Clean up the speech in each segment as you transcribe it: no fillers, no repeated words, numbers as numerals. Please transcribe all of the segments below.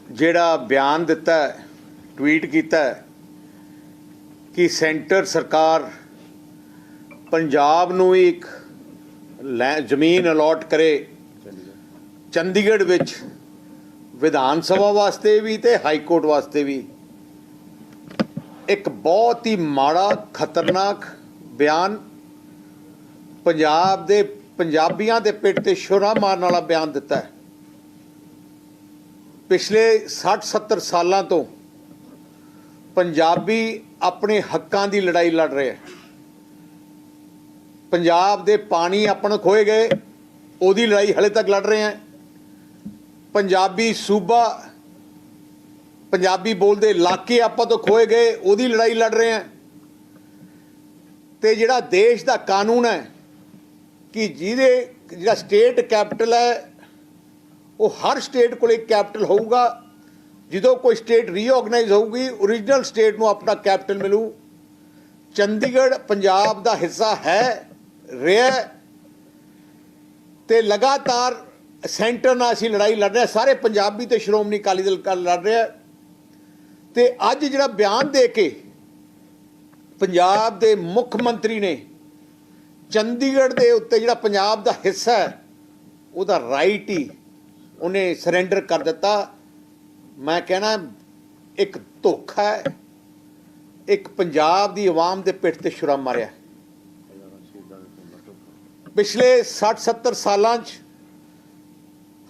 ਜਿਹੜਾ ਬਿਆਨ ਦਿੱਤਾ ਹੈ, ਟਵੀਟ ਕੀਤਾ ਹੈ ਕਿ ਸੈਂਟਰ ਸਰਕਾਰ ਪੰਜਾਬ ਨੂੰ ਇੱਕ ਜ਼ਮੀਨ ਅਲਾਟ ਕਰੇ ਚੰਡੀਗੜ੍ਹ ਵਿੱਚ ਵਿਧਾਨ ਸਭਾ ਵਾਸਤੇ ਵੀ ਤੇ ਹਾਈ ਕੋਰਟ ਵਾਸਤੇ ਵੀ, ਇੱਕ ਬਹੁਤ ਹੀ ਮਾੜਾ ਖਤਰਨਾਕ ਬਿਆਨ, ਪੰਜਾਬ ਦੇ ਪੰਜਾਬੀਆਂ ਦੇ ਪਿੱਠ ਤੇ ਛੁਰਾ ਮਾਰਨ ਵਾਲਾ ਬਿਆਨ ਦਿੱਤਾ ਹੈ। ਪਿਛਲੇ 60-70 ਸਾਲਾਂ ਤੋਂ ਪੰਜਾਬੀ ਆਪਣੇ ਹੱਕਾਂ ਦੀ ਲੜਾਈ ਲੜ ਰਹੇ ਹੈ। ਪੰਜਾਬ ਦੇ ਪਾਣੀ ਆਪਣੇ ਖੋਏ ਗਏ, ਉਹਦੀ ਲੜਾਈ ਹਲੇ ਤੱਕ ਲੜ ਰਹੇ ਹੈ। ਪੰਜਾਬੀ ਸੂਬਾ, ਪੰਜਾਬੀ ਬੋਲਦੇ ਇਲਾਕੇ ਆਪਾਂ ਤੋਂ ਖੋਏ ਗਏ, ਉਹਦੀ ਲੜਾਈ ਲੜ ਰਹੇ ਹੈ। ਤੇ ਜਿਹੜਾ ਦੇਸ਼ ਦਾ ਕਾਨੂੰਨ ਹੈ ਕਿ ਜਿਹੜਾ ਸਟੇਟ ਕੈਪੀਟਲ ਹੈ ਉਹ ਹਰ ਸਟੇਟ ਕੋਲ ਇੱਕ ਕੈਪੀਟਲ ਹੋਊਗਾ। ਜਦੋਂ ਕੋਈ ਸਟੇਟ ਰੀਆਰਗਨਾਈਜ਼ ਹੋਊਗੀ, ਓਰੀਜਨਲ ਸਟੇਟ ਨੂੰ ਆਪਣਾ ਕੈਪੀਟਲ ਮਿਲੂ। ਚੰਡੀਗੜ੍ਹ ਪੰਜਾਬ ਦਾ ਹਿੱਸਾ ਹੈ, ਰਿਹਾ ਤੇ ਲਗਾਤਾਰ ਸੈਂਟਰ ਨਾਲ ਅਸੀਂ ਲੜਾਈ ਲੜ ਰਹੇ, ਸਾਰੇ ਪੰਜਾਬੀ ਤੇ ਸ਼੍ਰੋਮਣੀ ਅਕਾਲੀ ਦਲ ਲੜ ਰਿਹਾ। ਤੇ ਅੱਜ ਜਿਹੜਾ ਬਿਆਨ ਦੇ ਕੇ ਪੰਜਾਬ ਦੇ ਮੁੱਖ ਮੰਤਰੀ ਨੇ ਚੰਡੀਗੜ੍ਹ ਦੇ ਉੱਤੇ ਜਿਹੜਾ ਪੰਜਾਬ ਦਾ ਹਿੱਸਾ ਹੈ ਉਹਦਾ ਰਾਈਟ ਹੀ ਉਹਨੇ ਸਰੈਂਡਰ ਕਰ ਦਿੱਤਾ। ਮੈਂ ਕਹਿਣਾ ਇੱਕ ਧੋਖਾ ਹੈ, ਇੱਕ ਪੰਜਾਬ ਦੀ ਆਵਾਮ ਦੇ ਪਿੱਠ ਤੇ ਛੁਰਾ ਮਾਰਿਆ। ਪਿਛਲੇ 60-70 ਸਾਲਾਂ 'ਚ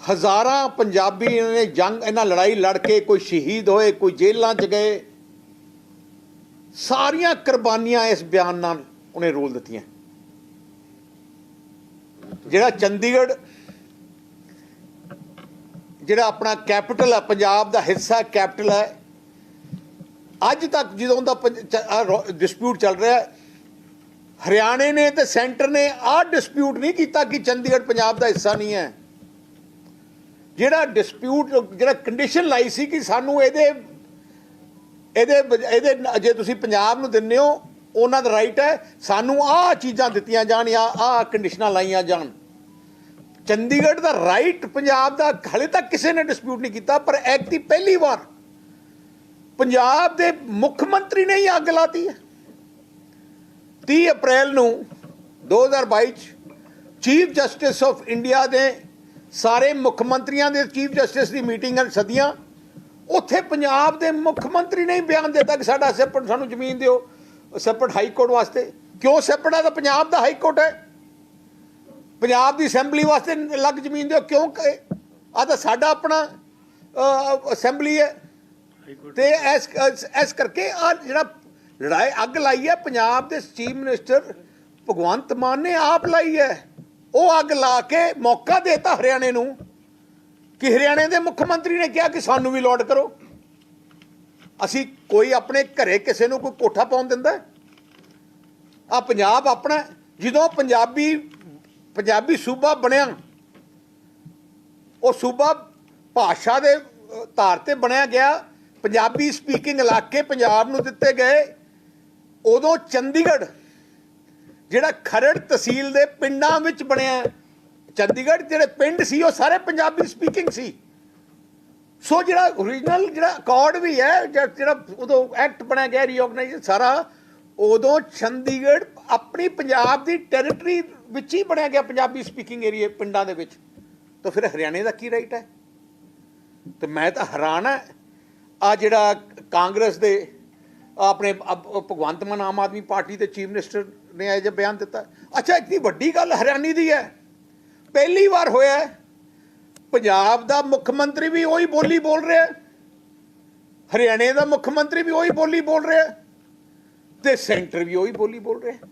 ਹਜ਼ਾਰਾਂ ਪੰਜਾਬੀ ਨੇ ਇਹਨਾਂ ਲੜਾਈ ਲੜ ਕੇ ਕੋਈ ਸ਼ਹੀਦ ਹੋਏ, ਕੋਈ ਜੇਲ੍ਹਾਂ 'ਚ ਗਏ। ਸਾਰੀਆਂ ਕੁਰਬਾਨੀਆਂ ਇਸ ਬਿਆਨ ਨਾਲ ਉਹਨੇ ਰੋਲ ਦਿੱਤੀਆਂ। ਜਿਹੜਾ ਚੰਡੀਗੜ੍ਹ ਜਿਹੜਾ ਆਪਣਾ ਕੈਪੀਟਲ ਹੈ, ਪੰਜਾਬ ਦਾ ਹਿੱਸਾ ਕੈਪੀਟਲ ਹੈ, ਅੱਜ ਤੱਕ ਜਦੋਂ ਦਾ ਡਿਸਪਿਊਟ ਚੱਲ ਰਿਹਾ, ਹਰਿਆਣੇ ਨੇ ਤੇ ਸੈਂਟਰ ਨੇ ਆਹ ਡਿਸਪਿਊਟ ਨਹੀਂ ਕੀਤਾ ਕਿ ਚੰਡੀਗੜ੍ਹ ਪੰਜਾਬ ਦਾ ਹਿੱਸਾ ਨਹੀਂ ਹੈ। ਜਿਹੜਾ ਡਿਸਪਿਊਟ, ਜਿਹੜਾ ਕੰਡੀਸ਼ਨ ਲਾਈ ਸੀ ਕਿ ਸਾਨੂੰ ਇਹਦੇ ਜੇ ਤੁਸੀਂ ਪੰਜਾਬ ਨੂੰ ਦਿੰਦੇ ਹੋ, ਉਹਨਾਂ ਦਾ ਰਾਈਟ ਹੈ, ਸਾਨੂੰ ਆਹ ਚੀਜ਼ਾਂ ਦਿੱਤੀਆਂ ਜਾਣ ਜਾਂ ਆਹ ਕੰਡੀਸ਼ਨਾਂ ਲਾਈਆਂ ਜਾਣ। ਚੰਡੀਗੜ੍ਹ ਦਾ ਰਾਈਟ ਪੰਜਾਬ ਦਾ ਹਾਲੇ ਤੱਕ ਕਿਸੇ ਨੇ ਡਿਸਪਿਊਟ ਨਹੀਂ ਕੀਤਾ, ਪਰ ਐਕਟ ਦੀ ਪਹਿਲੀ ਵਾਰ ਪੰਜਾਬ ਦੇ ਮੁੱਖ ਮੰਤਰੀ ਨੇ ਹੀ ਅੱਗ ਲਾਤੀ ਹੈ। 30 ਅਪ੍ਰੈਲ ਨੂੰ 2022 ਚੀਫ ਜਸਟਿਸ ਆਫ ਇੰਡੀਆ ਦੇ ਸਾਰੇ ਮੁੱਖ ਮੰਤਰੀਆਂ ਦੇ ਚੀਫ ਜਸਟਿਸ ਦੀ ਮੀਟਿੰਗ ਸੱਦੀਆਂ। ਉੱਥੇ ਪੰਜਾਬ ਦੇ ਮੁੱਖ ਮੰਤਰੀ ਨੇ ਹੀ ਬਿਆਨ ਦਿੱਤਾ ਕਿ ਸਾਡਾ ਸੈਪਰੇਟ, ਸਾਨੂੰ ਜ਼ਮੀਨ ਦਿਓ ਸੈਪਰੇਟ ਹਾਈ ਕੋਰਟ ਵਾਸਤੇ। ਕਿਉਂ ਸੈਪਰੇਟ ਹੈ? ਤਾਂ ਪੰਜਾਬ ਦਾ ਹਾਈ ਕੋਰਟ ਹੈ, ਪੰਜਾਬ ਦੀ ਅਸੈਂਬਲੀ ਵਾਸਤੇ ਅਲੱਗ ਜ਼ਮੀਨ ਦਿਓ। ਕਿਉਂ? ਆਹ ਤਾਂ ਸਾਡਾ ਆਪਣਾ ਅਸੈਂਬਲੀ ਹੈ। ਤੇ ਇਸ ਕਰਕੇ ਆ ਜਿਹੜਾ ਲੜਾਈ ਅੱਗ ਲਾਈ ਹੈ ਪੰਜਾਬ ਦੇ ਚੀਫ ਮਿਨਿਸਟਰ ਭਗਵੰਤ ਮਾਨ ਨੇ ਆਪ ਲਾਈ ਹੈ। ਉਹ ਅੱਗ ਲਾ ਕੇ ਮੌਕਾ ਦੇਤਾ ਹਰਿਆਣੇ ਨੂੰ ਕਿ ਹਰਿਆਣੇ ਦੇ ਮੁੱਖ ਮੰਤਰੀ ਨੇ ਕਿਹਾ ਕਿ ਸਾਨੂੰ ਵੀ ਅਲਾਟ ਕਰੋ। ਅਸੀਂ ਕੋਈ ਆਪਣੇ ਘਰੇ ਕਿਸੇ ਨੂੰ ਕੋਈ ਕੋਠਾ ਪਾਉਣ ਦਿੰਦਾ? ਆ ਪੰਜਾਬ ਆਪਣਾ, ਜਦੋਂ ਪੰਜਾਬੀ ਸੂਬਾ ਬਣਿਆ, ਉਹ ਸੂਬਾ ਭਾਸ਼ਾ ਦੇ ਧਾਰ ਤੇ ਬਣਿਆ ਗਿਆ, ਪੰਜਾਬੀ ਸਪੀਕਿੰਗ ਇਲਾਕੇ ਪੰਜਾਬ ਨੂੰ ਦਿੱਤੇ ਗਏ। ਉਦੋਂ ਚੰਡੀਗੜ੍ਹ ਜਿਹੜਾ ਖਰੜ ਤਹਿਸੀਲ ਦੇ ਪਿੰਡਾਂ ਵਿੱਚ ਬਣਿਆ, ਚੰਡੀਗੜ੍ਹ ਜਿਹੜੇ ਪਿੰਡ ਸੀ ਉਹ ਸਾਰੇ ਪੰਜਾਬੀ ਸਪੀਕਿੰਗ ਸੀ। ਸੋ ਜਿਹੜਾ ਓਰੀਜਨਲ ਜਿਹੜਾ ਅਕਾਰਡ ਵੀ ਹੈ, ਜਿਹੜਾ ਉਦੋਂ ਐਕਟ ਬਣਿਆ ਗਿਆ ਰੀਆਰਗਨਾਈਜ਼ ਸਾਰਾ, ਉਦੋਂ ਚੰਡੀਗੜ੍ਹ ਆਪਣੀ ਪੰਜਾਬ ਦੀ ਟੈਰੀਟਰੀ ਵਿੱਚ ਹੀ ਬਣਿਆ ਗਿਆ, ਪੰਜਾਬੀ ਸਪੀਕਿੰਗ ਏਰੀਏ ਪਿੰਡਾਂ ਦੇ ਵਿੱਚ। ਤਾਂ ਫਿਰ ਹਰਿਆਣੇ ਦਾ ਕੀ ਰਾਈਟ ਹੈ? ਤੇ ਮੈਂ ਤਾਂ ਹੈਰਾਨ ਹੈ। ਆ ਜਿਹੜਾ ਕਾਂਗਰਸ ਦੇ ਆਪਣੇ ਭਗਵੰਤ ਮਾਨ ਆਮ ਆਦਮੀ ਪਾਰਟੀ ਦੇ ਚੀਫ ਮਿਨਿਸਟਰ ਨੇ ਇਹ ਜਿਹਾ ਬਿਆਨ ਦਿੱਤਾ। ਅੱਛਾ, ਇਤਨੀ ਵੱਡੀ ਗੱਲ ਹਰਿਆਣੇ ਦੀ ਹੈ, ਪਹਿਲੀ ਵਾਰ ਹੋਇਆ ਪੰਜਾਬ ਦਾ ਮੁੱਖ ਮੰਤਰੀ ਵੀ ਉਹੀ ਬੋਲੀ ਬੋਲ ਰਿਹਾ, ਹਰਿਆਣੇ ਦਾ ਮੁੱਖ ਮੰਤਰੀ ਵੀ ਉਹੀ ਬੋਲੀ ਬੋਲ ਰਿਹਾ ਤੇ ਸੈਂਟਰ ਵੀ ਉਹੀ ਬੋਲੀ ਬੋਲ ਰਿਹਾ।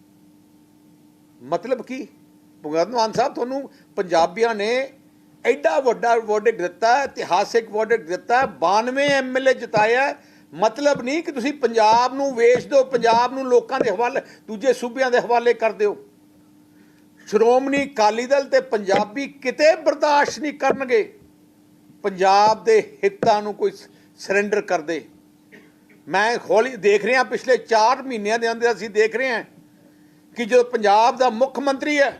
ਮਤਲਬ ਕੀ? ਭਗਵੰਤ ਮਾਨ ਸਾਹਿਬ, ਤੁਹਾਨੂੰ ਪੰਜਾਬੀਆਂ ਨੇ ਐਡਾ ਵੱਡਾ ਵਰਡਿਕਟ ਦਿੱਤਾ, ਇਤਿਹਾਸਿਕ ਵਰਡਿਕਟ ਦਿੱਤਾ, 92 MLA ਜਿਤਾਇਆ। ਮਤਲਬ ਨਹੀਂ ਕਿ ਤੁਸੀਂ ਪੰਜਾਬ ਨੂੰ ਵੇਚ ਦਿਓ, ਪੰਜਾਬ ਨੂੰ ਲੋਕਾਂ ਦੇ ਹਵਾਲੇ, ਦੂਜੇ ਸੂਬਿਆਂ ਦੇ ਹਵਾਲੇ ਕਰ ਦਿਓ। ਸ਼੍ਰੋਮਣੀ ਅਕਾਲੀ ਦਲ ਤੇ ਪੰਜਾਬੀ ਕਿਤੇ ਬਰਦਾਸ਼ਤ ਨਹੀਂ ਕਰਨਗੇ ਪੰਜਾਬ ਦੇ ਹਿੱਤਾਂ ਨੂੰ ਕੋਈ ਸਰੈਂਡਰ ਕਰਦੇ। ਮੈਂ ਹੌਲੀ ਦੇਖ ਰਿਹਾ, ਪਿਛਲੇ 4 ਮਹੀਨਿਆਂ ਦੇ ਅੰਦਰ ਅਸੀਂ ਦੇਖ ਰਹੇ ਹਾਂ ਕਿ ਜੋ ਪੰਜਾਬ ਦਾ ਮੁੱਖ ਮੰਤਰੀ ਹੈ,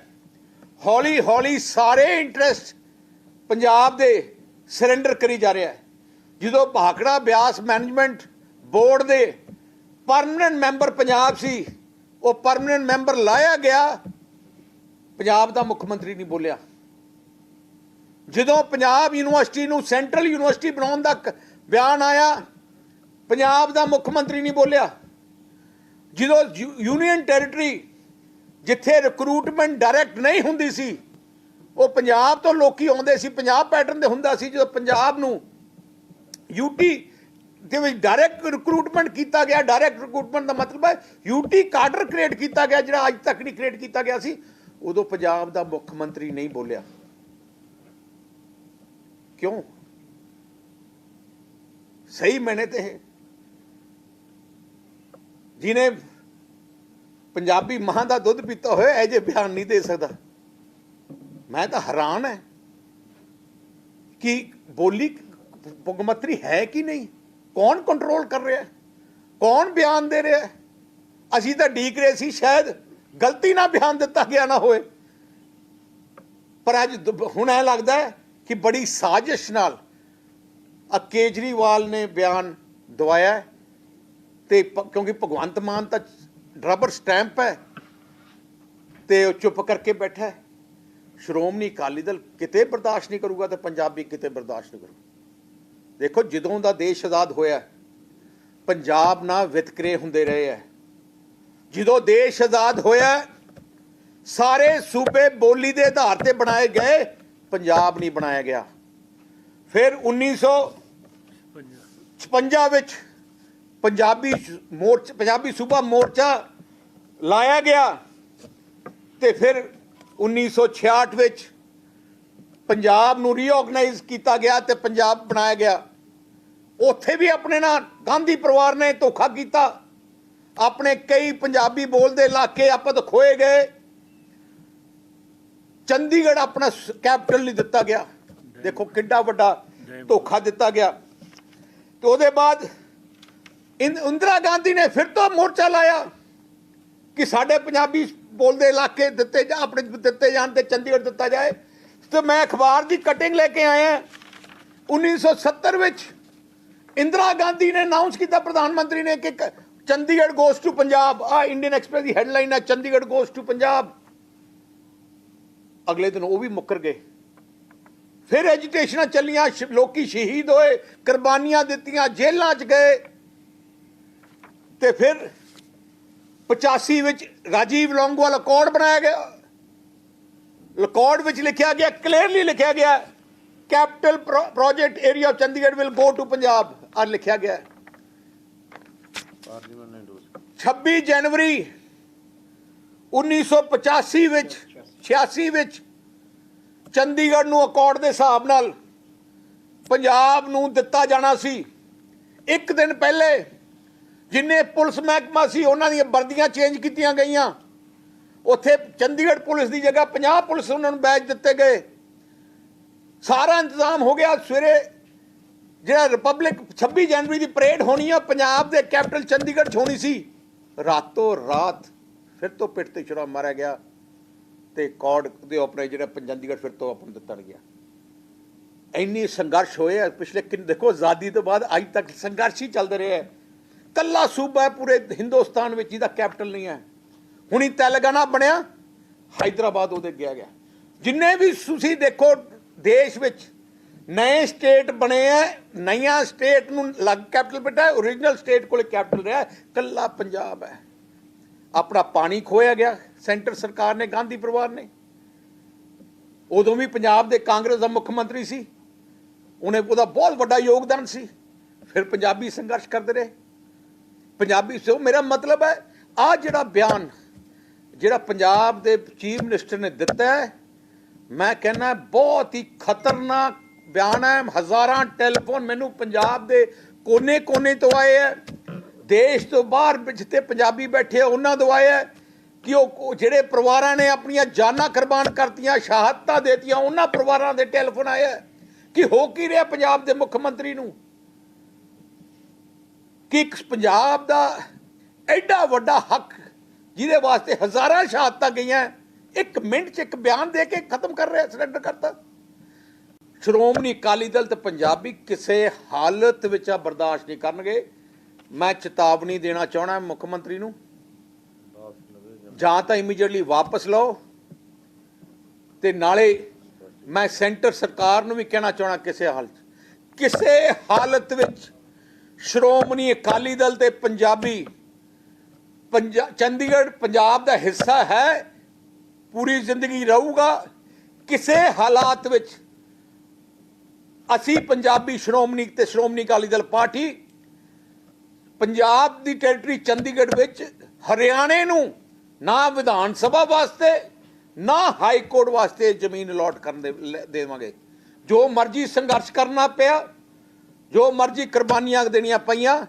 ਹੌਲੀ ਹੌਲੀ ਸਾਰੇ ਇੰਟਰਸਟ ਪੰਜਾਬ ਦੇ ਸਰੈਂਡਰ ਕਰੀ ਜਾ ਰਿਹਾ ਹੈ। ਜਦੋਂ ਭਾਖੜਾ ਬਿਆਸ ਮੈਨੇਜਮੈਂਟ ਬੋਰਡ ਦੇ ਪਰਮਨੈਂਟ ਮੈਂਬਰ ਪੰਜਾਬ ਸੀ, ਉਹ ਪਰਮਨੈਂਟ ਮੈਂਬਰ ਲਾਇਆ ਗਿਆ, ਪੰਜਾਬ ਦਾ ਮੁੱਖ ਮੰਤਰੀ ਨਹੀਂ ਬੋਲਿਆ। ਜਦੋਂ ਪੰਜਾਬ ਯੂਨੀਵਰਸਿਟੀ ਨੂੰ ਸੈਂਟਰਲ ਯੂਨੀਵਰਸਿਟੀ ਬਣਾਉਣ ਦਾ ਬਿਆਨ ਆਇਆ, ਪੰਜਾਬ ਦਾ ਮੁੱਖ ਮੰਤਰੀ ਨਹੀਂ ਬੋਲਿਆ। ਜਦੋਂ ਯੂਨੀਅਨ ਟੈਰੀਟਰੀ ਜਿੱਥੇ ਰਿਕਰੂਟਮੈਂਟ ਡਾਇਰੈਕਟ ਨਹੀਂ ਹੁੰਦੀ ਸੀ, ਉਹ ਪੰਜਾਬ ਤੋਂ ਲੋਕੀ ਆਉਂਦੇ ਸੀ, ਪੰਜਾਬ ਪੈਟਰਨ ਦੇ ਹੁੰਦਾ ਸੀ। ਜਦੋਂ ਪੰਜਾਬ ਨੂੰ ਯੂਟੀ ਦੇ ਵਿੱਚ ਡਾਇਰੈਕਟ ਰਿਕਰੂਟਮੈਂਟ ਕੀਤਾ ਗਿਆ, ਡਾਇਰੈਕਟ ਰਿਕਰੂਟਮੈਂਟ ਦਾ ਮਤਲਬ ਹੈ ਯੂਟੀ ਕਾਡਰ ਕ੍ਰੀਏਟ ਕੀਤਾ ਗਿਆ, ਜਿਹੜਾ ਅੱਜ ਤੱਕ ਨਹੀਂ ਕ੍ਰੀਏਟ ਕੀਤਾ ਗਿਆ ਸੀ, ਉਦੋਂ ਪੰਜਾਬ ਦਾ ਮੁੱਖ ਮੰਤਰੀ ਨਹੀਂ ਬੋਲਿਆ। ਕਿਉਂ? ਸਹੀ ਮੈਨੇ ਤੇ ਜਿਹਨੇ ਪੰਜਾਬੀ ਮਾਂ ਦਾ ਦੁੱਧ ਪੀਤਾ ਹੋਇਆ ਇਹ ਜੇ ਬਿਆਨ ਨਹੀਂ ਦੇ ਸਕਦਾ। ਮੈਂ ਤਾਂ ਹੈਰਾਨ ਹੈ ਕਿ ਬੋਲੀ ਮੁੱਖਮੰਤਰੀ ਹੈ ਕਿ ਨਹੀਂ, ਕੌਣ ਕੰਟਰੋਲ ਕਰ ਰਿਹਾ, ਕੌਣ ਬਿਆਨ ਦੇ ਰਿਹਾ। ਅਸੀਂ ਤਾਂ ਡੀਕ ਰਹੇ ਸੀ ਸ਼ਾਇਦ ਗਲਤੀ ਨਾਲ ਬਿਆਨ ਦਿੱਤਾ ਗਿਆ ਨਾ ਹੋਏ, ਪਰ ਅੱਜ ਹੁਣ ਇਹ ਲੱਗਦਾ ਹੈ ਕਿ ਬੜੀ ਸਾਜ਼ਿਸ਼ ਨਾਲ ਕੇਜਰੀਵਾਲ ਨੇ ਬਿਆਨ ਦਵਾਇਆ। ਤੇ ਕਿਉਂਕਿ ਭਗਵੰਤ ਮਾਨ ਤਾਂ ਰਬਰ ਸਟੈਂਪ ਹੈ ਤੇ ਉਹ ਚੁੱਪ ਕਰਕੇ ਬੈਠਾ ਹੈ। ਸ਼੍ਰੋਮਣੀ ਅਕਾਲੀ ਦਲ ਕਿਤੇ ਬਰਦਾਸ਼ਤ ਨਹੀਂ ਕਰੂਗਾ ਤੇ ਪੰਜਾਬੀ ਕਿਤੇ ਬਰਦਾਸ਼ਤ ਨਹੀਂ ਕਰੂਗਾ। ਦੇਖੋ, ਜਦੋਂ ਦਾ ਦੇਸ਼ ਆਜ਼ਾਦ ਹੋਇਆ ਪੰਜਾਬ ਨਾਲ ਵਿਤਕਰੇ ਹੁੰਦੇ ਰਹੇ ਹੈ। ਜਦੋਂ ਦੇਸ਼ ਆਜ਼ਾਦ ਹੋਇਆ ਸਾਰੇ ਸੂਬੇ ਬੋਲੀ ਦੇ ਆਧਾਰ ਤੇ ਬਣਾਏ ਗਏ, ਪੰਜਾਬ ਨਹੀਂ ਬਣਾਇਆ ਗਿਆ। ਫਿਰ 1956 ਵਿੱਚ ਪੰਜਾਬੀ ਸੂਬਾ ਮੋਰਚਾ ਲਾਇਆ ਗਿਆ ਤੇ ਫਿਰ 1966 ਵਿੱਚ ਪੰਜਾਬ ਨੂੰ ਰੀਆਰਗਨਾਈਜ਼ ਕੀਤਾ ਗਿਆ ਤੇ ਪੰਜਾਬ ਬਣਾਇਆ ਗਿਆ। ਉੱਥੇ ਵੀ ਆਪਣੇ ਨਾਲ ਗਾਂਧੀ ਪਰਿਵਾਰ ਨੇ ਧੋਖਾ ਕੀਤਾ। ਆਪਣੇ ਕਈ ਪੰਜਾਬੀ ਬੋਲਦੇ ਇਲਾਕੇ ਆਪਾਂ ਤਾਂ ਖੋਏ ਗਏ। ਚੰਡੀਗੜ੍ਹ ਆਪਣਾ ਕੈਪੀਟਲ ਨਹੀਂ ਦਿੱਤਾ ਗਿਆ। ਦੇਖੋ ਕਿੰਨਾ ਵੱਡਾ ਧੋਖਾ ਦਿੱਤਾ ਗਿਆ। ਤੇ ਉਹਦੇ ਬਾਅਦ ਇੰਦਰਾ ਗਾਂਧੀ ਨੇ ਫਿਰ ਤੋਂ ਮੋਰਚਾ ਲਾਇਆ ਕਿ ਸਾਡੇ ਪੰਜਾਬੀ ਬੋਲਦੇ ਇਲਾਕੇ ਆਪਣੇ ਦਿੱਤੇ ਜਾਣ ਤੇ ਚੰਡੀਗੜ੍ਹ ਦਿੱਤਾ ਜਾਏ। ਤੇ ਮੈਂ ਅਖਬਾਰ ਦੀ ਕਟਿੰਗ ਲੈ ਕੇ ਆਇਆ 1970 ਵਿੱਚ ਇੰਦਰਾ ਗਾਂਧੀ ਨੇ ਅਨਾਉਂਸ ਕੀਤਾ, ਪ੍ਰਧਾਨ ਮੰਤਰੀ ਨੇ, ਕਿ ਚੰਡੀਗੜ੍ਹ ਗੋਜ਼ ਟੂ ਪੰਜਾਬ। ਆ ਇੰਡੀਅਨ ਐਕਸਪ੍ਰੈਸ ਦੀ ਹੈਡਲਾਈਨ ਹੈ, ਚੰਡੀਗੜ੍ਹ ਗੋਜ਼ ਟੂ ਪੰਜਾਬ। ਅਗਲੇ ਦਿਨ ਉਹ ਵੀ ਮੁੱਕਰ ਗਏ। ਫਿਰ ਐਜੀਟੇਸ਼ਨਾਂ ਚੱਲੀਆਂ, ਲੋਕੀ ਸ਼ਹੀਦ ਹੋਏ, ਕੁਰਬਾਨੀਆਂ ਦਿੱਤੀਆਂ, ਜੇਲ੍ਹਾਂ 'ਚ ਗਏ। ਤੇ ਫਿਰ 85 ਵਿੱਚ ਰਾਜੀਵ ਲੌਂਗੋਵਾਲ ਅਕੋਰਡ ਬਣਾਇਆ ਗਿਆ। ਅਕੋਰਡ ਵਿੱਚ ਲਿਖਿਆ ਗਿਆ, ਕਲੀਅਰਲੀ ਲਿਖਿਆ ਗਿਆ, capital project area of Chandigarh will go to Punjab. ਆ ਲਿਖਿਆ ਗਿਆ। 26 ਜਨਵਰੀ 1985 ਵਿੱਚ 86 ਵਿੱਚ ਚੰਡੀਗੜ੍ਹ ਨੂੰ ਅਕੋਰਡ ਦੇ ਹਿਸਾਬ ਨਾਲ ਪੰਜਾਬ ਨੂੰ ਦਿੱਤਾ ਜਾਣਾ ਸੀ। ਇੱਕ ਦਿਨ ਪਹਿਲੇ ਜਿੰਨੇ ਪੁਲਿਸ ਮਹਿਕਮਾ ਸੀ ਉਹਨਾਂ ਦੀਆਂ ਵਰਦੀਆਂ ਚੇਂਜ ਕੀਤੀਆਂ ਗਈਆਂ। ਉੱਥੇ ਚੰਡੀਗੜ੍ਹ ਪੁਲਿਸ ਦੀ ਜਗ੍ਹਾ 50 ਪੁਲਿਸ ਉਹਨਾਂ ਨੂੰ ਬੈਚ ਦਿੱਤੇ ਗਏ। ਸਾਰਾ ਇੰਤਜ਼ਾਮ ਹੋ ਗਿਆ। ਸਵੇਰੇ ਜਿਹੜਾ ਰਿਪਬਲਿਕ 26 ਜਨਵਰੀ ਦੀ ਪਰੇਡ ਹੋਣੀ ਆ ਪੰਜਾਬ ਦੇ ਕੈਪੀਟਲ ਚੰਡੀਗੜ੍ਹ 'ਚ ਹੋਣੀ ਸੀ, ਰਾਤੋਂ ਰਾਤ ਫਿਰ ਤੋਂ ਪਿੱਠ ਤੇ ਛੁਰਾ ਮਾਰਿਆ ਗਿਆ ਤੇ ਅਕੋਰਡ ਦੇ ਆਪਣੇ ਜਿਹੜਾ ਚੰਡੀਗੜ੍ਹ ਫਿਰ ਤੋਂ ਆਪਾਂ ਦਿੱਤਾ ਗਿਆ। ਇੰਨੀ ਸੰਘਰਸ਼ ਹੋਏ ਆ ਪਿਛਲੇ ਦੇਖੋ ਆਜ਼ਾਦੀ ਤੋਂ ਬਾਅਦ ਅੱਜ ਤੱਕ ਸੰਘਰਸ਼ ਹੀ ਚੱਲਦੇ ਰਹੇ। ਕੱਲਾ ਸੂਬਾ ਹੈ ਪੂਰੇ ਹਿੰਦੁਸਤਾਨ ਵਿੱਚ ਜਿਹਦਾ ਕੈਪੀਟਲ ਨਹੀਂ ਹੈ। ਹੁਣੀ ਤੇਲੰਗਾਨਾ ਬਣਿਆ, ਹੈਦਰਾਬਾਦ ਉਹਦੇ ਗਿਆ। ਜਿੰਨੇ ਵੀ ਤੁਸੀਂ ਦੇਖੋ ਦੇਸ਼ ਵਿੱਚ ਨਏ ਸਟੇਟ ਬਣੇ ਆ, ਨਈਆਂ ਸਟੇਟ ਨੂੰ ਅਲੱਗ ਕੈਪੀਟਲ ਬਿਠਾ, ਓਰੀਜਨਲ ਸਟੇਟ ਕੋਲ ਕੈਪੀਟਲ ਰਿਹਾ ਕੱਲਾ ਪੰਜਾਬ ਹੈ। ਆਪਣਾ ਪਾਣੀ ਖੋਇਆ ਗਿਆ ਸੈਂਟਰ ਸਰਕਾਰ ਨੇ, ਗਾਂਧੀ ਪਰਿਵਾਰ ਨੇ। ਉਦੋਂ ਵੀ ਪੰਜਾਬ ਦੇ ਕਾਂਗਰਸ ਦਾ ਮੁੱਖ ਮੰਤਰੀ ਸੀ, ਉਹਦਾ ਬਹੁਤ ਵੱਡਾ ਯੋਗਦਾਨ ਸੀ। ਫਿਰ ਪੰਜਾਬੀ ਸੰਘਰਸ਼ ਕਰਦੇ ਰਹੇ। ਪੰਜਾਬੀ ਸੋ ਮੇਰਾ ਮਤਲਬ ਹੈ ਆ ਜਿਹੜਾ ਬਿਆਨ ਜਿਹੜਾ ਪੰਜਾਬ ਦੇ ਚੀਫ ਮਿਨਿਸਟਰ ਨੇ ਦਿੱਤਾ ਹੈ, ਮੈਂ ਕਹਿੰਦਾ ਬਹੁਤ ਹੀ ਖਤਰਨਾਕ ਬਿਆਨ ਹੈ। ਹਜ਼ਾਰਾਂ ਟੈਲੀਫੋਨ ਮੈਨੂੰ ਪੰਜਾਬ ਦੇ ਕੋਨੇ ਤੋਂ ਆਏ ਹੈ, ਦੇਸ਼ ਤੋਂ ਬਾਹਰ ਜਿੱਥੇ ਪੰਜਾਬੀ ਬੈਠੇ ਉਹਨਾਂ ਤੋਂ ਆਏ ਹੈ ਕਿ ਉਹ ਜਿਹੜੇ ਪਰਿਵਾਰਾਂ ਨੇ ਆਪਣੀਆਂ ਜਾਨਾਂ ਕੁਰਬਾਨ ਕਰਤੀਆਂ, ਸ਼ਹਾਦਤਾਂ ਦੇਤੀਆਂ, ਉਹਨਾਂ ਪਰਿਵਾਰਾਂ ਦੇ ਟੈਲੀਫੋਨ ਆਏ ਹੈ ਕਿ ਹੋ ਕੀ ਰਿਹਾ ਪੰਜਾਬ ਦੇ ਮੁੱਖ ਮੰਤਰੀ ਨੂੰ, ਕਿ ਇੱਕ ਪੰਜਾਬ ਦਾ ਐਡਾ ਵੱਡਾ ਹੱਕ ਜਿਹਦੇ ਵਾਸਤੇ ਹਜ਼ਾਰਾਂ ਸ਼ਹਾਦਤਾਂ ਗਈਆਂ, 1 ਮਿੰਟ 'ਚ ਇੱਕ ਬਿਆਨ ਦੇ ਕੇ ਖਤਮ ਕਰ ਰਿਹਾ, ਸਰੈਂਡਰ ਕਰਤਾ। ਸ਼੍ਰੋਮਣੀ ਅਕਾਲੀ ਦਲ ਤੇ ਪੰਜਾਬੀ ਕਿਸੇ ਹਾਲਤ ਵਿੱਚ ਆ ਬਰਦਾਸ਼ਤ ਨਹੀਂ ਕਰਨਗੇ। ਮੈਂ ਚੇਤਾਵਨੀ ਦੇਣਾ ਚਾਹਣਾ ਮੁੱਖ ਮੰਤਰੀ ਨੂੰ, ਜਾਂ ਤਾਂ ਇਮੀਡੀਏਟਲੀ ਵਾਪਸ ਲਓ, ਤੇ ਨਾਲੇ ਮੈਂ ਸੈਂਟਰ ਸਰਕਾਰ ਨੂੰ ਵੀ ਕਹਿਣਾ ਚਾਹਣਾ ਕਿਸੇ ਹਾਲਤ ਵਿੱਚ ਸ਼੍ਰੋਮਣੀ ਅਕਾਲੀ ਦਲ ਤੇ ਪੰਜਾਬੀ ਚੰਡੀਗੜ੍ਹ ਪੰਜਾਬ ਦਾ ਹਿੱਸਾ ਹੈ, ਪੂਰੀ ਜ਼ਿੰਦਗੀ ਰਹੂਗਾ। ਕਿਸੇ ਹਾਲਾਤ ਵਿੱਚ ਅਸੀਂ ਪੰਜਾਬੀ ਸ਼੍ਰੋਮਣੀ ਤੇ ਸ਼੍ਰੋਮਣੀ ਅਕਾਲੀ ਦਲ ਪਾਰਟੀ ਪੰਜਾਬ ਦੀ ਟੈਰੀਟਰੀ ਚੰਡੀਗੜ੍ਹ ਵਿੱਚ ਹਰਿਆਣੇ ਨੂੰ ਨਾ ਵਿਧਾਨ ਸਭਾ ਵਾਸਤੇ ਨਾ ਹਾਈ ਕੋਰਟ ਵਾਸਤੇ ਜ਼ਮੀਨ ਅਲਾਟ ਕਰਨ ਦੇਵਾਂਗੇ। ਜੋ ਮਰਜ਼ੀ ਸੰਘਰਸ਼ ਕਰਨਾ ਪਿਆ, ਜੋ ਮਰਜ਼ੀ ਕੁਰਬਾਨੀਆਂ ਦੇਣੀਆਂ ਪਈਆਂ,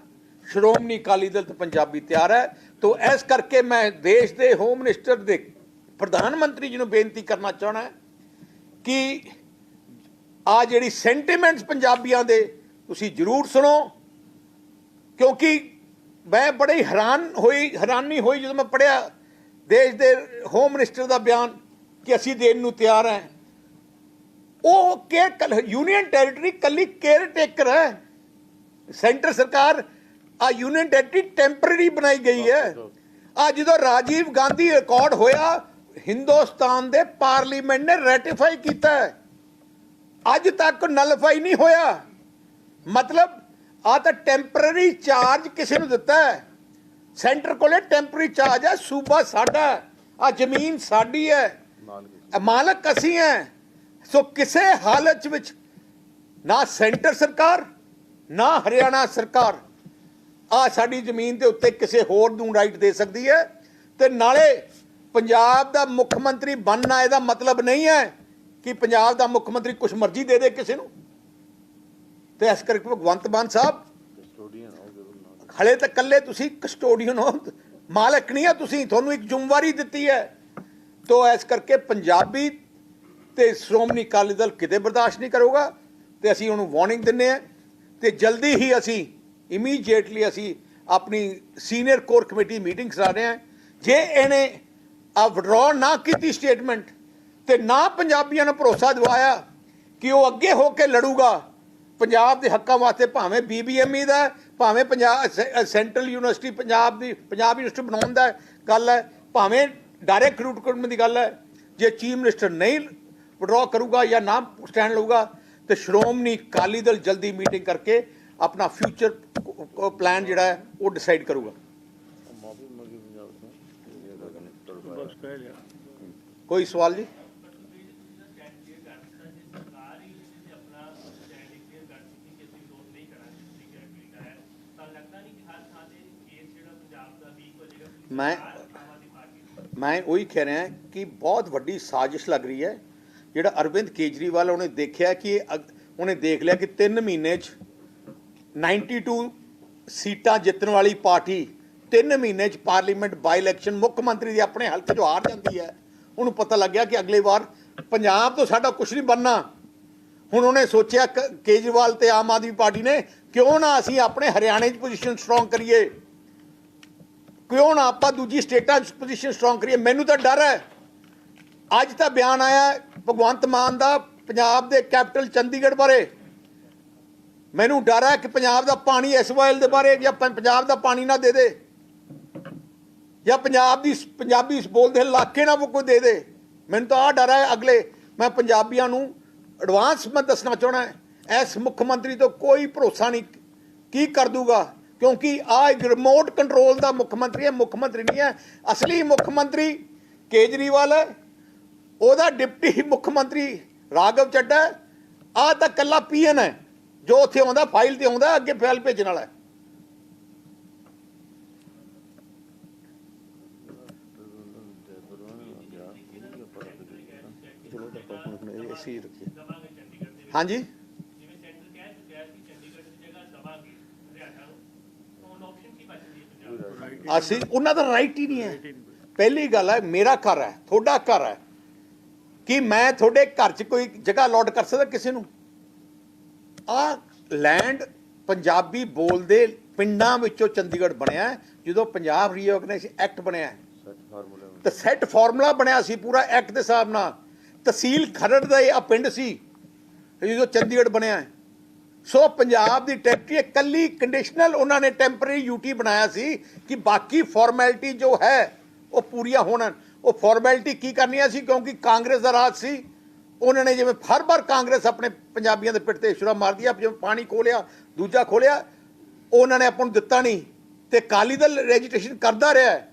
ਸ਼੍ਰੋਮਣੀ ਅਕਾਲੀ ਦਲ ਤੇ ਪੰਜਾਬੀ ਤਿਆਰ ਹੈ। ਤੋ ਇਸ ਕਰਕੇ ਮੈਂ ਦੇਸ਼ ਦੇ ਹੋਮ ਮਿਨਿਸਟਰ ਦੇ ਪ੍ਰਧਾਨ ਮੰਤਰੀ ਜੀ ਨੂੰ ਬੇਨਤੀ ਕਰਨਾ ਚਾਹਣਾ ਕਿ ਆ ਜਿਹੜੀ ਸੈਂਟੀਮੈਂਟਸ ਪੰਜਾਬੀਆਂ ਦੇ ਤੁਸੀਂ ਜ਼ਰੂਰ ਸੁਣੋ, ਕਿਉਂਕਿ ਮੈਂ ਬੜੀ ਹੈਰਾਨੀ ਹੋਈ ਜਦੋਂ ਮੈਂ ਪੜ੍ਹਿਆ ਦੇਸ਼ ਦੇ ਹੋਮ ਮਿਨਿਸਟਰ ਦਾ ਬਿਆਨ ਕਿ ਅਸੀਂ ਦੇਣ ਨੂੰ ਤਿਆਰ ਹਾਂ। ਉਹ ਯੂਨੀਅਨ ਟੈਰੀਟਰੀ ਕੱਲੀ ਕੇਅਰ ਟੇਕਰ ਹੈ। ਸੈਂਟਰ ਸਰਕਾਰ ਆ ਯੂਨੀਅਨ ਟੈਰੀਟਰੀ ਟੈਂਪਰੇਰੀ ਬਣਾਈ ਗਈ ਹੈ। ਆ ਜਦੋਂ ਰਾਜੀਵ ਗਾਂਧੀ ਰਿਕਾਰਡ ਹੋਇਆ, ਹਿੰਦੁਸਤਾਨ ਦੇ ਪਾਰਲੀਮੈਂਟ ਨੇ ਰੈਟੀਫਾਈ ਕੀਤਾ ਹੈ, ਅੱਜ ਤੱਕ ਨਲਫਾਈ ਨਹੀਂ ਹੋਇਆ। ਮਤਲਬ ਆ ਤਾਂ ਟੈਂਪਰੇਰੀ ਚਾਰਜ ਕਿਸੇ ਨੂੰ ਦਿੱਤਾ ਹੈ। ਸੈਂਟਰ ਕੋਲੇ ਟੈਂਪਰੇਰੀ ਚਾਰਜ ਹੈ, ਸੂਬਾ ਸਾਡਾ, ਆ ਜ਼ਮੀਨ ਸਾਡੀ ਹੈ, ਮਾਲਕ ਅਸੀਂ ਹੈ। ਸੋ ਕਿਸੇ ਹਾਲਤ ਵਿੱਚ ਨਾ ਸੈਂਟਰ ਸਰਕਾਰ ਨਾ ਹਰਿਆਣਾ ਸਰਕਾਰ ਆ ਸਾਡੀ ਜ਼ਮੀਨ ਦੇ ਉੱਤੇ ਕਿਸੇ ਹੋਰ ਨੂੰ ਰਾਈਟ ਦੇ ਸਕਦੀ ਹੈ। ਤੇ ਨਾਲੇ ਪੰਜਾਬ ਦਾ ਮੁੱਖ ਮੰਤਰੀ ਬਣਨਾ ਇਹਦਾ ਮਤਲਬ ਨਹੀਂ ਹੈ ਕਿ ਪੰਜਾਬ ਦਾ ਮੁੱਖ ਮੰਤਰੀ ਕੁਛ ਮਰਜ਼ੀ ਦੇ ਦੇ ਕਿਸੇ ਨੂੰ। ਤੇ ਇਸ ਕਰਕੇ ਭਗਵੰਤ ਮਾਨ ਸਾਹਿਬ ਹਲੇ ਤਾਂ ਇਕੱਲੇ ਤੁਸੀਂ ਕਸਟੋਡੀਅਨ ਹੋ, ਮਾਲਕ ਨਹੀਂ ਆ ਤੁਸੀਂ, ਤੁਹਾਨੂੰ ਇੱਕ ਜ਼ਿੰਮੇਵਾਰੀ ਦਿੱਤੀ ਹੈ। ਤੋ ਇਸ ਕਰਕੇ ਪੰਜਾਬੀ ਤੇ ਸ਼੍ਰੋਮਣੀ ਅਕਾਲੀ ਦਲ ਕਿਤੇ ਬਰਦਾਸ਼ਤ ਨਹੀਂ ਕਰੂਗਾ ਤੇ ਅਸੀਂ ਉਹਨੂੰ ਵਾਰਨਿੰਗ ਦਿੰਦੇ ਹਾਂ। ਤੇ ਜਲਦੀ ਹੀ ਅਸੀਂ ਇਮੀਡੀਏਟਲੀ ਅਸੀਂ ਆਪਣੀ ਸੀਨੀਅਰ ਕੋਰ ਕਮੇਟੀ ਮੀਟਿੰਗ ਕਰਾ ਰਹੇ ਹਾਂ। ਜੇ ਇਹਨੇ ਆ ਵਿਡਰਾਅ ਨਾ ਕੀਤੀ ਸਟੇਟਮੈਂਟ ਤੇ ਨਾ ਪੰਜਾਬੀਆਂ ਨੂੰ ਭਰੋਸਾ ਦਿਵਾਇਆ ਕਿ ਉਹ ਅੱਗੇ ਹੋ ਕੇ ਲੜੂਗਾ ਪੰਜਾਬ ਦੇ ਹੱਕਾਂ ਵਾਸਤੇ, ਭਾਵੇਂ BBME ਦਾ, ਭਾਵੇਂ ਸੈਂਟਰਲ ਯੂਨੀਵਰਸਿਟੀ ਪੰਜਾਬ ਯੂਨੀਵਰਸਿਟੀ ਬਣਾਉਣ ਦਾ ਗੱਲ ਹੈ, ਭਾਵੇਂ ਡਾਇਰੈਕਟ ਰਿਕਰੂਟਮੈਂਟ ਦੀ ਗੱਲ ਹੈ, ਜੇ ਚੀਫ ਮਿਨਿਸਟਰ ਨਹੀਂ ਵਿਡਰਾਅ ਕਰੂਗਾ ਜਾਂ ਨਾ ਸਟੈਂਡ ਲਊਗਾ ਤੇ ਸ਼੍ਰੋਮਣੀ ਅਕਾਲੀ ਦਲ ਜਲਦੀ ਮੀਟਿੰਗ ਕਰਕੇ ਆਪਣਾ ਫਿਊਚਰ ਪਲਾਨ ਜਿਹੜਾ ਹੈ ਉਹ ਡਿਸਾਈਡ ਕਰੂਗਾ। ਕੋਈ ਸਵਾਲ ਜੀ? ਮੈਂ ਉਹੀ ਕਹਿ ਰਿਹਾ ਕਿ ਬਹੁਤ ਵੱਡੀ ਸਾਜ਼ਿਸ਼ ਲੱਗ ਰਹੀ ਹੈ। ਜਿਹੜਾ ਅਰਵਿੰਦ ਕੇਜਰੀਵਾਲ ਉਹਨੇ ਦੇਖਿਆ ਕਿ ਉਹਨੇ ਦੇਖ ਲਿਆ ਕਿ 3 ਮਹੀਨੇ 'ਚ 92 ਸੀਟਾਂ ਜਿੱਤਣ ਵਾਲੀ ਪਾਰਟੀ 3 ਮਹੀਨੇ 'ਚ ਪਾਰਲੀਮੈਂਟ ਬਾਈ ਇਲੈਕਸ਼ਨ ਮੁੱਖ ਮੰਤਰੀ ਦੀ ਆਪਣੇ ਹਲਕੇ 'ਚੋਂ ਹਾਰ ਜਾਂਦੀ ਹੈ। ਉਹਨੂੰ ਪਤਾ ਲੱਗਿਆ ਕਿ ਅਗਲੀ ਵਾਰ ਪੰਜਾਬ ਤੋਂ ਸਾਡਾ ਕੁਝ ਨਹੀਂ ਬਣਨਾ। ਹੁਣ ਉਹਨੇ ਸੋਚਿਆ ਕੇਜਰੀਵਾਲ ਤੇ ਆਮ ਆਦਮੀ ਪਾਰਟੀ ਨੇ, ਕਿਉਂ ਨਾ ਅਸੀਂ ਆਪਣੇ ਹਰਿਆਣੇ 'ਚ ਪੋਜੀਸ਼ਨ ਸਟਰੋਂਗ ਕਰੀਏ, ਕਿਉਂ ਨਾ ਆਪਾਂ ਦੂਜੀ ਸਟੇਟਾਂ 'ਚ ਪੋਜੀਸ਼ਨ ਸਟਰੋਂਗ ਕਰੀਏ। ਮੈਨੂੰ ਤਾਂ ਡਰ ਹੈ, ਅੱਜ ਤਾਂ ਬਿਆਨ ਆਇਆ ਭਗਵੰਤ ਮਾਨ ਦਾ ਪੰਜਾਬ ਦੇ ਕੈਪੀਟਲ ਚੰਡੀਗੜ੍ਹ ਬਾਰੇ, ਮੈਨੂੰ ਡਰ ਹੈ ਕਿ ਪੰਜਾਬ ਦਾ ਪਾਣੀ SYL ਦੇ ਬਾਰੇ ਜਾਂ ਪੰਜਾਬ ਦਾ ਪਾਣੀ ਨਾ ਦੇ ਦੇ, ਜਾਂ ਪੰਜਾਬੀ ਬੋਲਦੇ ਇਲਾਕੇ ਨਾ ਕੋਈ ਦੇ ਦੇ। ਮੈਨੂੰ ਤਾਂ ਆਹ ਡਰ ਹੈ। ਅਗਲੇ ਮੈਂ ਪੰਜਾਬੀਆਂ ਨੂੰ ਐਡਵਾਂਸ ਮੈਂ ਦੱਸਣਾ ਚਾਹੁੰਦਾ, ਇਸ ਮੁੱਖ ਮੰਤਰੀ ਤੋਂ ਕੋਈ ਭਰੋਸਾ ਨਹੀਂ ਕੀ ਕਰ ਦੂਗਾ, ਕਿਉਂਕਿ ਆਹ ਇੱਕ ਰਿਮੋਟ ਕੰਟਰੋਲ ਦਾ ਮੁੱਖ ਮੰਤਰੀ ਹੈ, ਮੁੱਖ ਮੰਤਰੀ ਨਹੀਂ ਹੈ। ਅਸਲੀ ਮੁੱਖ ਮੰਤਰੀ ਕੇਜਰੀਵਾਲ ਹੈ, ਉਹਦਾ ਡਿਪਟੀ ਮੁੱਖ ਮੰਤਰੀ ਰਾਘਵ ਚੱਡਾ ਹੈ, ਆਹ ਤਾਂ ਕੱਲਾ PN ਹੈ ਜੋ ਉੱਥੇ ਆਉਂਦਾ ਫਾਈਲ ਤੇ ਆਉਂਦਾ, ਅੱਗੇ ਫਾਈਲ ਭੇਜਣ ਵਾਲਾ ਹੈ। ਹਾਂਜੀ, ਅਸੀਂ ਉਹਨਾਂ ਦਾ ਰਾਈਟ ਹੀ ਨਹੀਂ ਹੈ। ਪਹਿਲੀ ਗੱਲ ਹੈ, ਮੇਰਾ ਘਰ ਹੈ, ਤੁਹਾਡਾ ਘਰ ਹੈ, ਕਿ ਮੈਂ ਤੁਹਾਡੇ ਘਰ 'ਚ ਕੋਈ ਜਗ੍ਹਾ ਅਲਾਟ ਕਰ ਸਕਦਾ ਕਿਸੇ ਨੂੰ? ਆ ਲੈਂਡ ਪੰਜਾਬੀ ਬੋਲਦੇ ਪਿੰਡਾਂ ਵਿੱਚੋਂ ਚੰਡੀਗੜ੍ਹ ਬਣਿਆ ਜਦੋਂ ਪੰਜਾਬ ਰੀਆਰਗਨਾਈਜੇਸ਼ਨ ਐਕਟ ਬਣਿਆ, ਤਾਂ ਸੈੱਟ ਫਾਰਮੂਲਾ ਬਣਿਆ ਸੀ ਪੂਰਾ ਐਕਟ ਦੇ ਹਿਸਾਬ ਨਾਲ। ਤਹਿਸੀਲ ਖਰੜ ਦਾ ਇਹ ਪਿੰਡ ਸੀ, ਜਦੋਂ ਚੰਡੀਗੜ੍ਹ ਬਣਿਆ ਹੈ। ਸੋ ਪੰਜਾਬ ਦੀ ਟੈਰੀਟਰੀ ਇਕੱਲੀ ਕੰਡੀਸ਼ਨਲ ਉਹਨਾਂ ਨੇ ਟੈਂਪਰੇਰੀ ਯੂਟੀ ਬਣਾਇਆ ਸੀ ਕਿ ਬਾਕੀ ਫਾਰਮੈਲਿਟੀ ਜੋ ਹੈ ਉਹ ਪੂਰੀਆਂ ਹੋਣ। ਉਹ ਫਾਰਮੈਲਿਟੀ ਕੀ ਕਰਨੀਆਂ ਸੀ, ਕਿਉਂਕਿ ਕਾਂਗਰਸ ਦਾ ਰਾਜ ਸੀ। ਉਹਨਾਂ ਨੇ ਜਿਵੇਂ ਹਰ ਵਾਰ ਕਾਂਗਰਸ ਆਪਣੇ ਪੰਜਾਬੀਆਂ ਦੇ ਪਿੱਠ ਤੇ ਛੁਰਾ ਮਾਰਦੀ ਆ, ਜਿਵੇਂ ਪਾਣੀ ਖੋਲਿਆ ਦੂਜਾ ਖੋਲਿਆ, ਉਹਨਾਂ ਨੇ ਆਪਾਂ ਨੂੰ ਦਿੱਤਾ ਨਹੀਂ ਤੇ ਅਕਾਲੀ ਦਲ ਰੈਜੀਟੇਸ਼ਨ ਕਰਦਾ ਰਿਹਾ ਹੈ।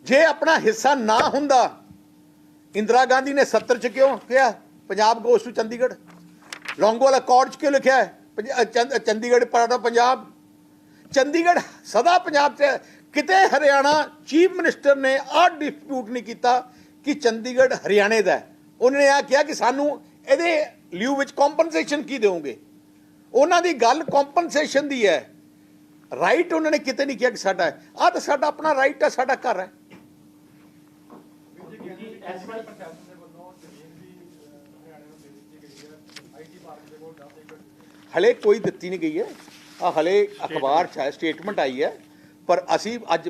ਜੇ ਆਪਣਾ ਹਿੱਸਾ ਨਾ ਹੁੰਦਾ, ਇੰਦਰਾ ਗਾਂਧੀ ਨੇ 70 ਚ ਕਿਉਂ ਕਿਹਾ ਪੰਜਾਬ ਗੋਸ ਟੂ ਚੰਡੀਗੜ੍ਹ? ਲੌਂਗੋਵਾਲ ਅਕੋਰਡ 'ਚ ਕਿਉਂ ਲਿਖਿਆ ਹੈ ਚੰਡੀਗੜ੍ਹ ਪਾਰਟ ਆਫ ਪੰਜਾਬ? ਚੰਡੀਗੜ੍ਹ ਸਦਾ ਪੰਜਾਬ 'ਚ। ਕਿਤੇ ਹਰਿਆਣਾ ਚੀਫ ਮਿਨਿਸਟਰ ਨੇ ਆਹ ਡਿਸਪਿਊਟ ਨਹੀਂ ਕੀਤਾ ਕਿ ਚੰਡੀਗੜ੍ਹ ਹਰਿਆਣੇ ਦਾ ਹੈ। ਉਹਨਾਂ ਨੇ ਇਹ ਕਿਹਾ ਕਿ ਸਾਨੂੰ ਇਹਦੇ ਲਿਊ ਵਿੱਚ ਕੰਪਨਸੇਸ਼ਨ ਕੀ ਦੇਵੋਗੇ। ਉਹਨਾਂ ਦੀ ਗੱਲ ਕੰਪਨਸੇਸ਼ਨ ਦੀ ਹੈ, ਰਾਈਟ ਉਹਨਾਂ ਨੇ ਕਿਤੇ ਨਹੀਂ ਕਿਹਾ ਕਿ ਸਾਡਾ ਹੈ। ਆਹ ਤਾਂ ਸਾਡਾ ਆਪਣਾ ਰਾਈਟ ਹੈ, ਸਾਡਾ ਘਰ ਹੈ। ਹਲੇ ਕੋਈ ਦਿੱਤੀ ਨਹੀਂ ਗਈ ਹੈ, ਆ ਹਲੇ ਅਖਬਾਰ 'ਚ ਹੈ, ਸਟੇਟਮੈਂਟ ਆਈ ਹੈ। ਪਰ ਅਸੀਂ ਅੱਜ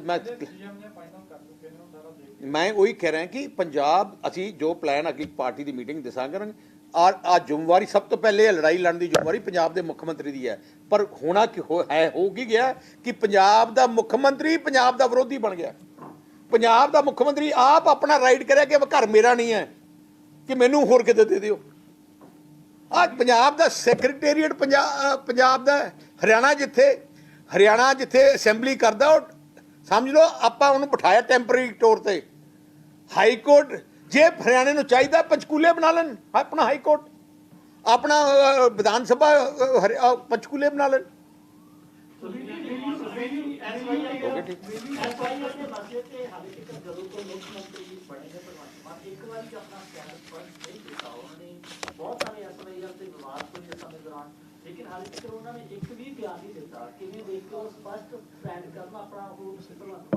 ਮੈਂ ਉਹੀ ਕਹਿ ਰਿਹਾ ਕਿ ਪੰਜਾਬ ਅਸੀਂ ਜੋ ਪਲਾਨ ਅਗਲੀ ਪਾਰਟੀ ਦੀ ਮੀਟਿੰਗ ਦੱਸਾਂਗੇ। ਔਰ ਆ ਜ਼ਿੰਮੇਵਾਰੀ ਸਭ ਤੋਂ ਪਹਿਲੇ ਲੜਾਈ ਲੜਨ ਦੀ ਜ਼ਿੰਮੇਵਾਰੀ ਪੰਜਾਬ ਦੇ ਮੁੱਖ ਮੰਤਰੀ ਦੀ ਹੈ। ਪਰ ਹੋਣਾ ਕਿ ਹੋ ਕੀ ਗਿਆ ਕਿ ਪੰਜਾਬ ਦਾ ਮੁੱਖ ਮੰਤਰੀ ਪੰਜਾਬ ਦਾ ਵਿਰੋਧੀ ਬਣ ਗਿਆ। ਪੰਜਾਬ ਦਾ ਮੁੱਖ ਮੰਤਰੀ ਆਪ ਆਪਣਾ ਰਾਈਟ ਕਰਿਆ ਕਿ ਘਰ ਮੇਰਾ ਨਹੀਂ ਹੈ, ਕਿ ਮੈਨੂੰ ਹੋਰ ਕਿਤੇ ਦੇ ਦਿਓ। ਅੱਜ ਪੰਜਾਬ ਦਾ ਸੈਕਟਰੀਏਟ ਪੰਜਾਬ ਦਾ ਹਰਿਆਣਾ ਜਿੱਥੇ ਅਸੈਂਬਲੀ ਕਰਦਾ, ਉਹ ਸਮਝ ਲਓ ਆਪਾਂ ਉਹਨੂੰ ਬਿਠਾਇਆ ਟੈਂਪਰੇਰੀ ਤੌਰ ਤੇ। ਹਾਈ ਕੋਰਟ ਜੇ ਹਰਿਆਣੇ ਨੂੰ ਚਾਹੀਦਾ ਪੰਚਕੂਲੇ ਬਣਾ ਲੈਣ, ਆਪਣਾ ਹਾਈ ਕੋਰਟ, ਆਪਣਾ ਵਿਧਾਨ ਸਭਾ ਪੰਚਕੂਲੇ ਬਣਾ ਲੈਣ।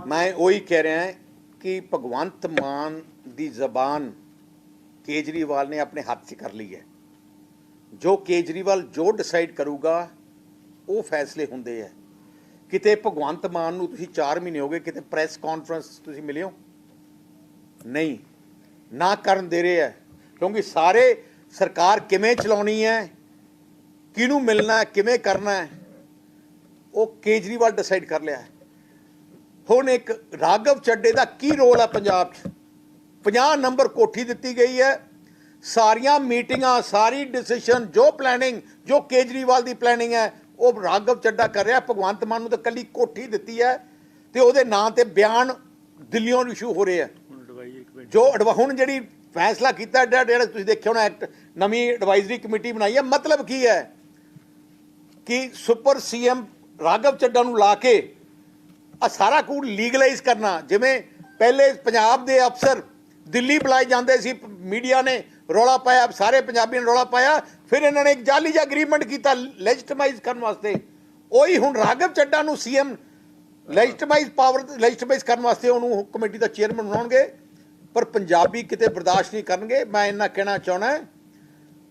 ਮੈਂ ਉਹੀ ਕਹਿ ਰਿਹਾ ਕਿ ਭਗਵੰਤ ਮਾਨ ਦੀ ਜ਼ਬਾਨ ਕੇਜਰੀਵਾਲ ਨੇ ਆਪਣੇ ਹੱਥ 'ਚ ਕਰ ਲਈ ਹੈ। ਜੋ ਕੇਜਰੀਵਾਲ ਜੋ ਡਿਸਾਈਡ ਕਰੂਗਾ ਉਹ ਫੈਸਲੇ ਹੁੰਦੇ ਹੈ। ਕਿਤੇ ਭਗਵੰਤ ਮਾਨ ਨੂੰ ਤੁਸੀਂ 4 ਮਹੀਨੇ ਹੋ ਗਏ ਕਿਤੇ ਪ੍ਰੈਸ ਕਾਨਫਰੰਸ ਤੁਸੀਂ ਮਿਲੇ ਹੋ? ਨਹੀਂ, ਨਾ ਕਰਨ ਦੇ ਰਹੇ ਹੈ। ਕਿਉਂਕਿ ਸਾਰੇ ਸਰਕਾਰ ਕਿਵੇਂ ਚਲਾਉਣੀ ਹੈ, ਕਿਹਨੂੰ ਮਿਲਣਾ ਹੈ, ਕਿਵੇਂ ਕਰਨਾ ਹੈ, ਉਹ ਕੇਜਰੀਵਾਲ ਡਿਸਾਈਡ ਕਰ ਲਿਆ। ਹੁਣ ਇੱਕ ਰਾਘਵ ਚੱਡੇ ਦਾ ਕੀ ਰੋਲ ਹੈ ਪੰਜਾਬ 'ਚ? 50 ਨੰਬਰ ਕੋਠੀ ਦਿੱਤੀ ਗਈ ਹੈ। ਸਾਰੀਆਂ ਮੀਟਿੰਗਾਂ, ਸਾਰੀ ਡਿਸੀਸ਼ਨ, ਜੋ ਪਲੈਨਿੰਗ, ਜੋ ਕੇਜਰੀਵਾਲ ਦੀ ਪਲੈਨਿੰਗ ਹੈ ਉਹ ਰਾਘਵ ਚੱਡਾ ਕਰ ਰਿਹਾ। ਭਗਵੰਤ ਮਾਨ ਨੂੰ ਤਾਂ ਕੱਲੀ ਕੋਠੀ ਦਿੱਤੀ ਹੈ ਤੇ ਉਹਦੇ ਨਾਂ ਤੇ ਬਿਆਨ ਦਿੱਲੀੋਂ ਇਸ਼ੂ ਹੋ ਰਹੇ ਆ। ਜੋ ਹੁਣ ਜਿਹੜੀ ਫੈਸਲਾ ਕੀਤਾ ਜਿਹੜਾ ਤੁਸੀਂ ਦੇਖਿਆ ਹੋਣਾ ਐਕਟ, ਨਵੀਂ ਐਡਵਾਈਜ਼ਰੀ ਕਮੇਟੀ ਬਣਾਈ ਹੈ। ਮਤਲਬ ਕੀ ਹੈ ਕਿ ਸੁਪਰ ਸੀਐਮ ਰਾਘਵ ਚੱਡਾ ਨੂੰ ਲਾ ਕੇ ਆ ਸਾਰਾ ਕੁਝ ਲੀਗਲਾਈਜ਼ ਕਰਨਾ। ਜਿਵੇਂ ਪਹਿਲੇ ਪੰਜਾਬ ਦੇ ਅਫਸਰ ਦਿੱਲੀ ਬੁਲਾਏ ਜਾਂਦੇ ਸੀ, ਮੀਡੀਆ ਨੇ ਰੌਲਾ ਪਾਇਆ, ਸਾਰੇ ਪੰਜਾਬੀਆਂ ਨੇ ਰੌਲਾ ਪਾਇਆ, ਫਿਰ ਇਹਨਾਂ ਨੇ ਇੱਕ ਜਾਲੀ ਜਿਹਾ ਅਗਰੀਮੈਂਟ ਕੀਤਾ ਲੈਜਿਟਮਾਈਜ਼ ਕਰਨ ਵਾਸਤੇ। ਉਹੀ ਹੁਣ ਰਾਘਵ ਚੱਡਾ ਨੂੰ ਸੀਐਮ ਲੈਜਿਟਮਾਈਜ਼ ਕਰਨ ਵਾਸਤੇ ਉਹਨੂੰ ਕਮੇਟੀ ਦਾ ਚੇਅਰਮੈਨ ਬਣਾਉਣਗੇ। ਪਰ ਪੰਜਾਬੀ ਕਿਤੇ ਬਰਦਾਸ਼ਤ ਨਹੀਂ ਕਰਨਗੇ। ਮੈਂ ਇੰਨਾ ਕਹਿਣਾ ਚਾਹੁੰਦਾ,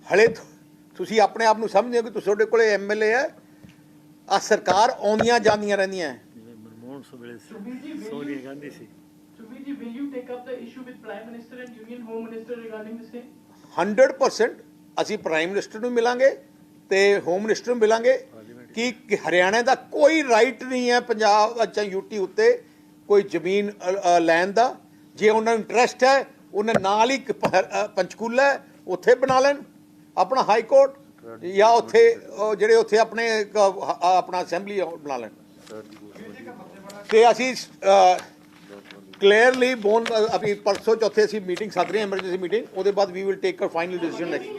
ਹਲੇ ਤੁਸੀਂ ਆਪਣੇ ਆਪ ਨੂੰ ਸਮਝਦੇ ਹੋ ਕਿ ਤੁਹਾਡੇ ਕੋਲ ਐਮਐਲਏ ਹੈ। ਆ ਸਰਕਾਰ ਆਉਂਦੀਆਂ ਜਾਂਦੀਆਂ ਰਹਿੰਦੀਆਂ। Sonia Gandhi C. Subhiji, will you take up the issue with Prime Minister and Union Home Minister regarding the same? 100% ਅਸੀਂ ਪ੍ਰਾਈਮ ਮਿਨਿਸਟਰ ਨੂੰ ਮਿਲਾਂਗੇ ਤੇ ਹੋਮ ਮਿਨਿਸਟਰ ਨੂੰ ਮਿਲਾਂਗੇ ਕਿ ਹਰਿਆਣਾ ਦਾ ਕੋਈ ਰਾਈਟ ਨਹੀਂ ਹੈ ਪੰਜਾਬ ਅੱਛਾ ਯੂਟੀ ਉੱਤੇ ਕੋਈ ਜ਼ਮੀਨ ਲੈਣ ਦਾ। ਜੇ ਉਹਨਾਂ ਨੂੰ ਇੰਟਰਸਟ ਹੈ ਉਹਨਾਂ ਨਾਲ ਹੀ ਪੰਚਕੂਲਾ ਉੱਥੇ ਬਣਾ ਲੈਣ ਆਪਣਾ ਹਾਈ ਕੋਰਟ, ਜਾਂ ਉੱਥੇ ਜਿਹੜੇ ਉੱਥੇ ਆਪਣੇ ਆਪਣਾ ਅਸੈਂਬਲੀ ਬਣਾ ਲੈਣ। ਤੇ ਅਸੀਂ ਕਲੀਅਰਲੀ ਆਪਣੀ ਪਰਸੋਂ ਚੌਥੇ ਅਸੀਂ ਮੀਟਿੰਗ ਸੱਦ ਰਹੇ ਹਾਂ, ਐਮਰਜੈਂਸੀ ਮੀਟਿੰਗ। ਉਹਦੇ ਬਾਅਦ we will take a final decision next.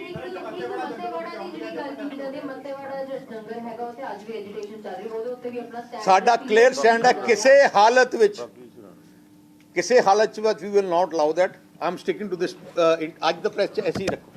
ਸਾਡਾ ਕਲੀਅਰ ਸਟੈਂਡ ਹੈ, ਕਿਸੇ ਹਾਲਤ ਵਿੱਚ ਵੀ will not allow that. I am sticking to this. ਅੱਜ ਦਾ ਪ੍ਰੈਸ 'ਚ ਐਸੀ ਰੱਖੋ।